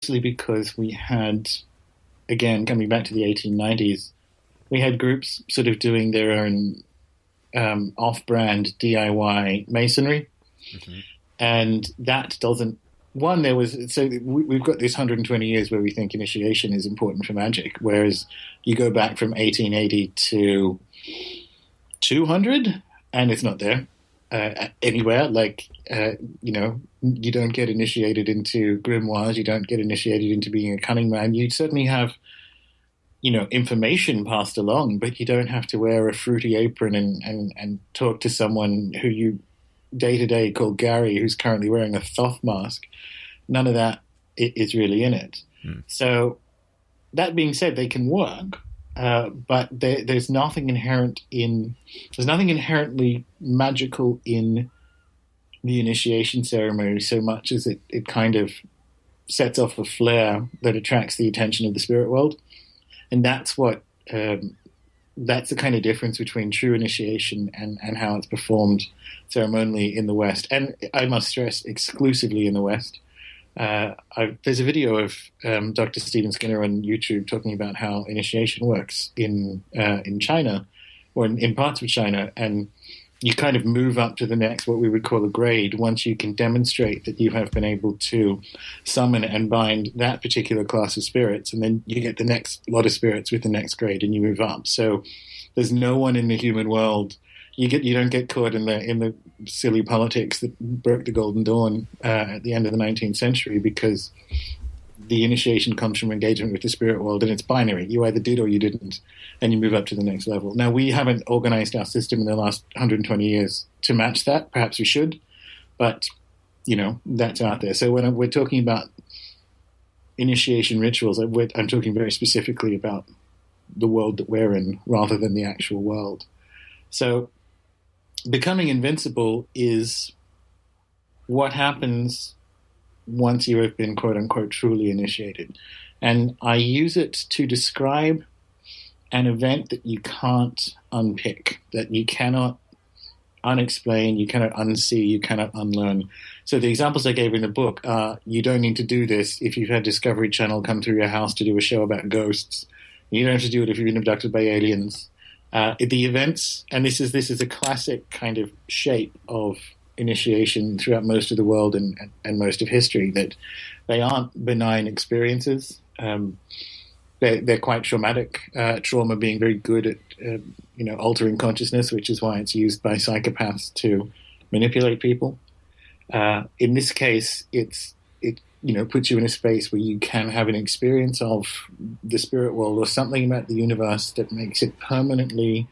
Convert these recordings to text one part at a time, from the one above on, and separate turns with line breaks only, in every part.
because we had, again, coming back to the 1890s, we had groups sort of doing their own off-brand DIY masonry. Mm-hmm. And that doesn't, one, there was, so we've got this 120 years where we think initiation is important for magic, whereas you go back from 1880 to 200 and it's not there anywhere. Like, you don't get initiated into grimoires, you don't get initiated into being a cunning man. You certainly have, information passed along, but you don't have to wear a fruity apron and talk to someone who you day to day called Gary, who's currently wearing a Thoth mask. None of that is really in it. So that being said, they can work, but there's nothing inherently magical in the initiation ceremony so much as it kind of sets off a flare that attracts the attention of the spirit world. And that's what that's the kind of difference between true initiation and how it's performed ceremonially in the West. And I must stress, exclusively in the West. There's a video of Dr. Stephen Skinner on YouTube talking about how initiation works in China, or in parts of China, and you kind of move up to the next, what we would call a grade, once you can demonstrate that you have been able to summon and bind that particular class of spirits, and then you get the next lot of spirits with the next grade, and you move up. So there's no one in the human world. You don't get caught in the silly politics that broke the Golden Dawn at the end of the 19th century, because the initiation comes from engagement with the spirit world, and it's binary. You either did or you didn't, and you move up to the next level. Now, we haven't organized our system in the last 120 years to match that. Perhaps we should, but, that's out there. So when we're talking about initiation rituals, I'm talking very specifically about the world that we're in rather than the actual world. So becoming invincible is what happens once you have been, quote unquote, truly initiated. And I use it to describe an event that you can't unpick, that you cannot unexplain, you cannot unsee, you cannot unlearn. So the examples I gave in the book are, you don't need to do this if you've had Discovery Channel come through your house to do a show about ghosts. You don't have to do it if you've been abducted by aliens. The events, and this is a classic kind of shape of initiation throughout most of the world and most of history, that they aren't benign experiences. They're quite traumatic. Trauma being very good at altering consciousness, which is why it's used by psychopaths to manipulate people. In this case, it puts you in a space where you can have an experience of the spirit world or something about the universe that makes it permanently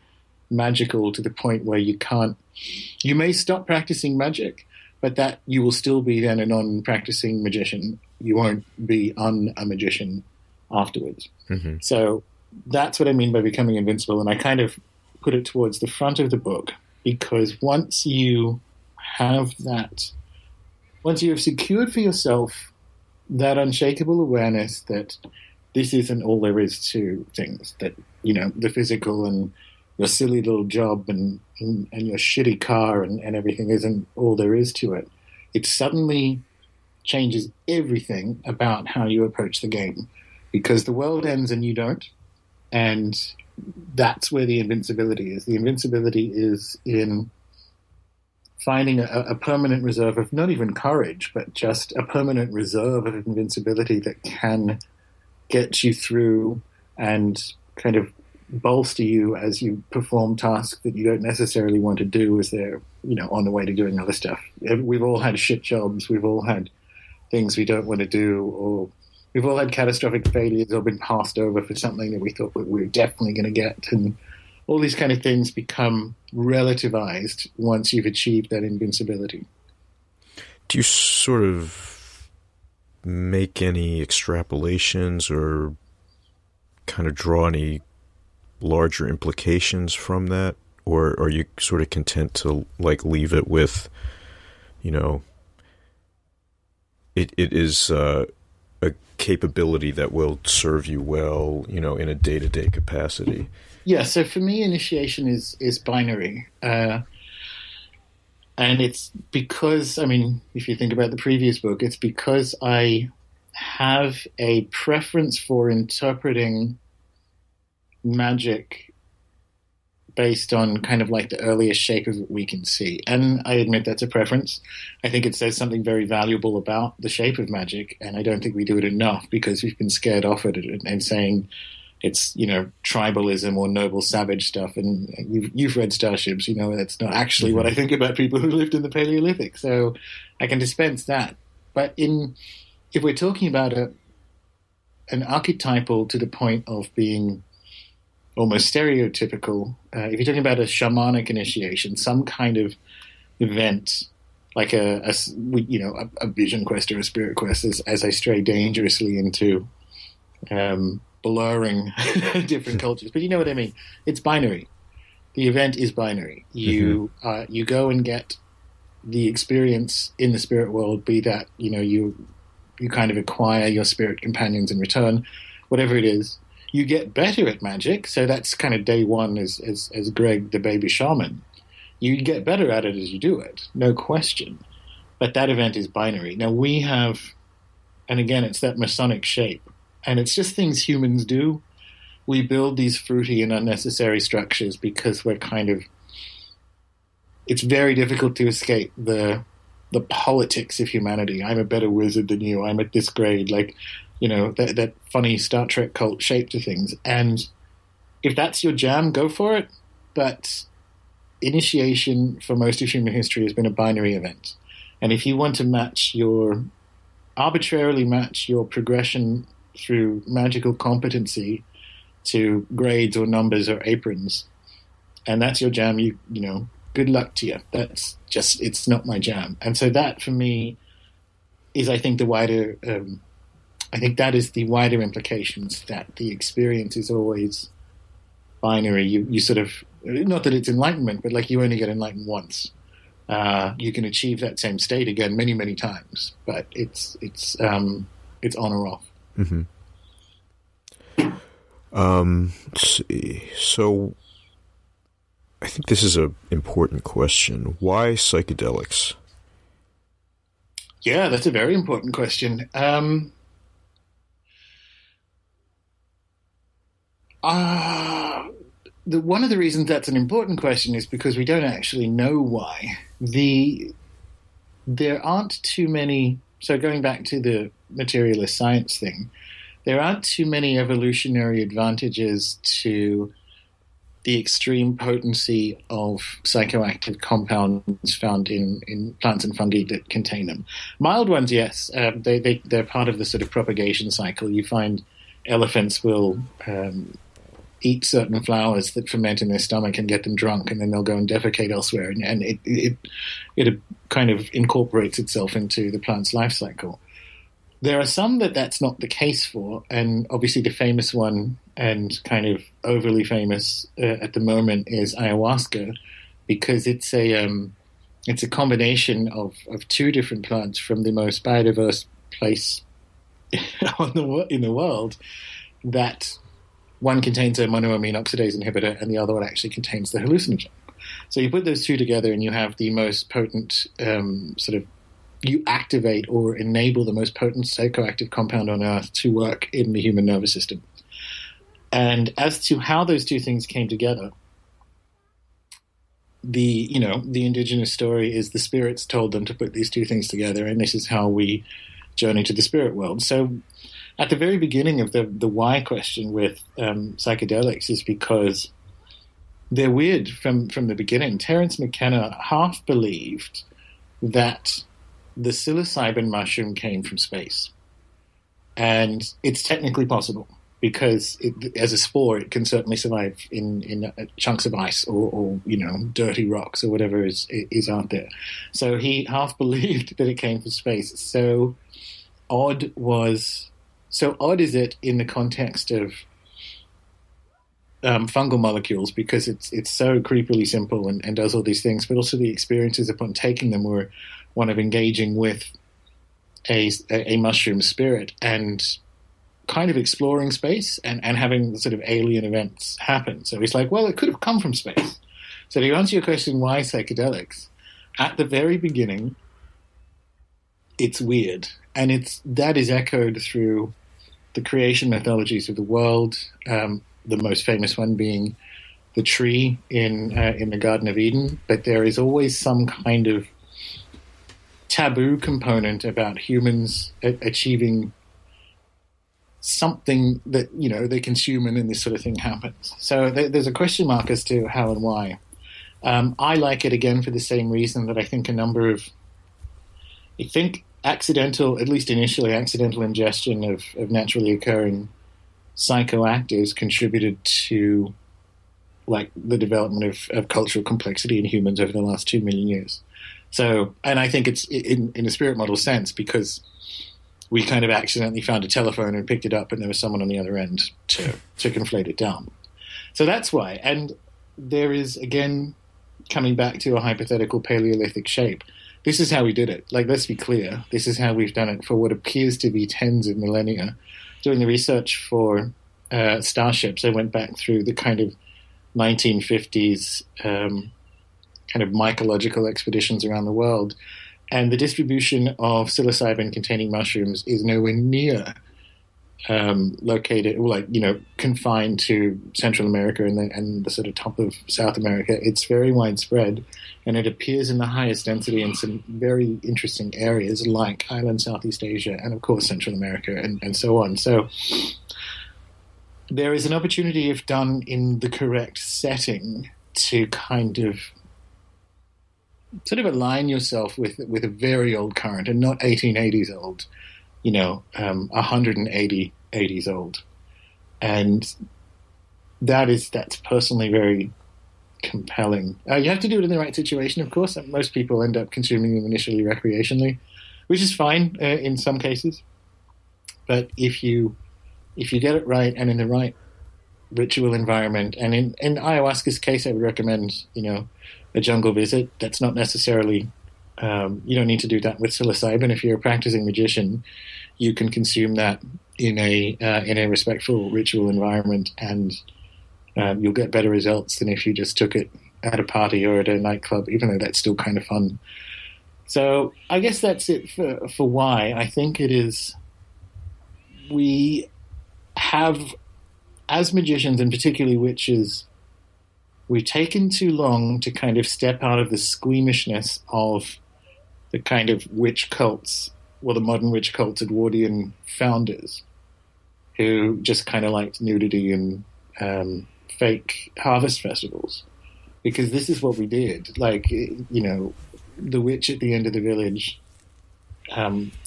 magical to the point where you may stop practicing magic, but that you will still be then a non-practicing magician. You won't be a magician afterwards. Mm-hmm. So that's what I mean by becoming invincible. And I kind of put it towards the front of the book, because once you have secured for yourself that unshakable awareness that this isn't all there is to things, that, the physical and your silly little job and your shitty car and everything isn't all there is to it, it suddenly changes everything about how you approach the game, because the world ends and you don't. And that's where the invincibility is. The invincibility is in finding a permanent reserve of not even courage, but just a permanent reserve of invincibility that can get you through and kind of bolster you as you perform tasks that you don't necessarily want to do as they're, on the way to doing other stuff. We've all had shit jobs. We've all had things we don't want to do, or we've all had catastrophic failures or been passed over for something that we thought we were definitely going to get. And all these kind of things become relativized once you've achieved that invincibility.
Do you sort of make any extrapolations or kind of draw any larger implications from that? Or are you sort of content to leave it with, it is a capability that will serve you well, in a day-to-day capacity?
Yeah, so for me, initiation is binary. And it's because, if you think about the previous book, it's because I have a preference for interpreting magic based on kind of like the earliest shape of it we can see. And I admit that's a preference. I think it says something very valuable about the shape of magic, and I don't think we do it enough because we've been scared off at it and saying it's, tribalism or noble savage stuff. And you've read Starships, that's not actually what I think about people who lived in the Paleolithic. So I can dispense that. But if we're talking about an archetypal to the point of being almost stereotypical, if you're talking about a shamanic initiation, some kind of event like a vision quest or a spirit quest, as I stray dangerously into blurring different cultures. But you know what I mean? It's binary. The event is binary. You go and get the experience in the spirit world, be that, you kind of acquire your spirit companions in return, whatever it is. You get better at magic, so that's kind of day one as Greg, the baby shaman. You get better at it as you do it, no question. But that event is binary. Now we have, and again, it's that Masonic shape, and it's just things humans do. We build these fruity and unnecessary structures because we're it's very difficult to escape the politics of humanity. I'm a better wizard than you. I'm at this grade. That funny Star Trek cult shape to things. And if that's your jam, go for it. But initiation for most of human history has been a binary event. And if you want to arbitrarily match your progression through magical competency to grades or numbers or aprons, and that's your jam, good luck to you. It's not my jam. And so that for me is, I think, the wider, I think that is the wider implications, that the experience is always binary. You sort of, not that it's enlightenment, but you only get enlightened once. You can achieve that same state again many, many times, but it's on or off.
Mm-hmm. Let's see. So I think this is an important question. Why psychedelics?
Yeah, that's a very important question. One of the reasons that's an important question is because we don't actually know why. There aren't too many, so going back to the materialist science thing, there aren't too many evolutionary advantages to the extreme potency of psychoactive compounds found in plants and fungi that contain them. Mild ones, yes. They're part of the sort of propagation cycle. You find elephants will eat certain flowers that ferment in their stomach and get them drunk, and then they'll go and defecate elsewhere, and it kind of incorporates itself into the plant's life cycle. There are some that's not the case for, and obviously the famous one and kind of overly famous at the moment is ayahuasca, because it's a combination of two different plants from the most biodiverse place in the world, that one contains a monoamine oxidase inhibitor and the other one actually contains the hallucinogen. So you put those two together and you have the most potent you activate or enable the most potent psychoactive compound on Earth to work in the human nervous system. And as to how those two things came together, the indigenous story is the spirits told them to put these two things together, and this is how we journey to the spirit world. So at the very beginning of the why question with psychedelics is because they're weird from the beginning. Terence McKenna half believed that the psilocybin mushroom came from space. And it's technically possible because as a spore, it can certainly survive in chunks of ice or dirty rocks or whatever is out there. So he half believed that it came from space. So odd is it in the context of fungal molecules, because it's so creepily simple and does all these things, but also the experiences upon taking them were one of engaging with a mushroom spirit and kind of exploring space and having sort of alien events happen. So he's like, well, it could have come from space. So to answer your question, why psychedelics? At the very beginning, it's weird. and that is echoed through the creation mythologies of the world. The most famous one being the tree in the Garden of Eden. But there is always some kind of taboo component about humans achieving something that they consume, and then this sort of thing happens. So there's a question mark as to how and why. I like it again for the same reason that I think accidental, at least initially, accidental ingestion of naturally occurring psychoactives contributed to like the development of cultural complexity in humans over the last 2 million years. So, and I think it's in a spirit model sense because we kind of accidentally found a telephone and picked it up and there was someone on the other end to conflate it down. So that's why. And there is, again, coming back to a hypothetical Paleolithic shape, this is how we did it. Like, let's be clear. This is how we've done it for what appears to be tens of millennia. Doing the research for starships, I went back through the kind of 1950s kind of mycological expeditions around the world, and the distribution of psilocybin-containing mushrooms is nowhere near located, confined to Central America and the sort of top of South America. It's very widespread, and it appears in the highest density in some very interesting areas like Island Southeast Asia and, of course, Central America and so on. So there is an opportunity, if done in the correct setting, to kind of sort of align yourself with a very old current, and not 1880s old, 180 80s old. And that's personally very compelling. You have to do it in the right situation, of course. Most people end up consuming them initially recreationally, which is fine in some cases. But if you get it right and in the right ritual environment, and in ayahuasca's case, I would recommend, a jungle visit. That's not necessarily, you don't need to do that with psilocybin. If you're a practicing magician, you can consume that in a respectful ritual environment, and you'll get better results than if you just took it at a party or at a nightclub, even though that's still kind of fun. So I guess that's it for why. I think it is, we have, as magicians, and particularly witches, we've taken too long to kind of step out of the squeamishness of the kind of witch cults, or the modern witch cults Edwardian founders, who just kind of liked nudity and fake harvest festivals. Because this is what we did. Like, the witch at the end of the village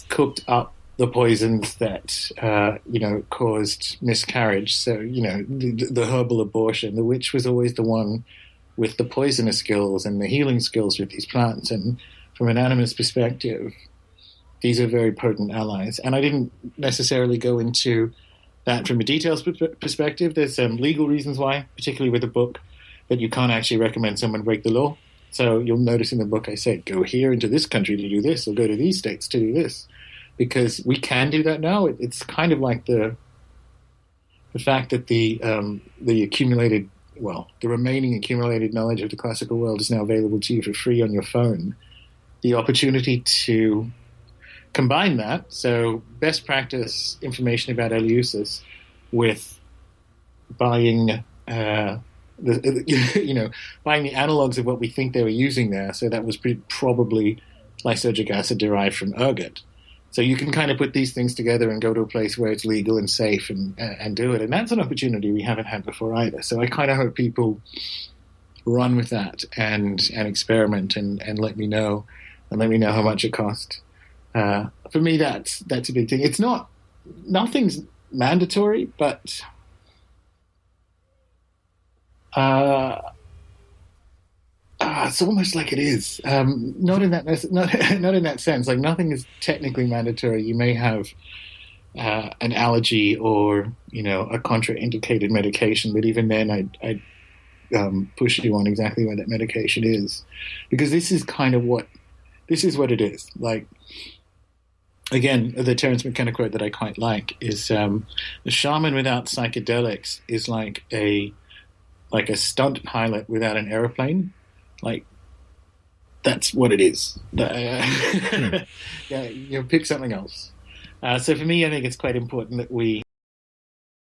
cooked up the poisons that, caused miscarriage. So, the herbal abortion, the witch was always the one with the poisonous skills and the healing skills with these plants. And from an animist perspective, these are very potent allies. And I didn't necessarily go into that from a details perspective. There's some legal reasons why, particularly with the book, that you can't actually recommend someone break the law. So you'll notice in the book I say, go here into this country to do this, or go to these states to do this. Because we can do that now. It's kind of like the fact that the remaining accumulated knowledge of the classical world is now available to you for free on your phone. The opportunity to combine that, so best practice information about Eleusis, with buying buying the analogs of what we think they were using there. So that was probably lysergic acid derived from ergot. So you can kind of put these things together and go to a place where it's legal and safe and do it. And that's an opportunity we haven't had before either. So I kind of hope people run with that and experiment and let me know how much it costs. For me, that's a big thing. Nothing's mandatory, but it's almost like it is. Not in that sense. Like, nothing is technically mandatory. You may have an allergy or a contraindicated medication, but even then, I'd push you on exactly what that medication is, because this is what it is. Like, again, the Terence McKenna quote that I quite like is, "The shaman without psychedelics is like a stunt pilot without an airplane." Like, that's what it is. Yeah, pick something else. So for me, I think it's quite important that we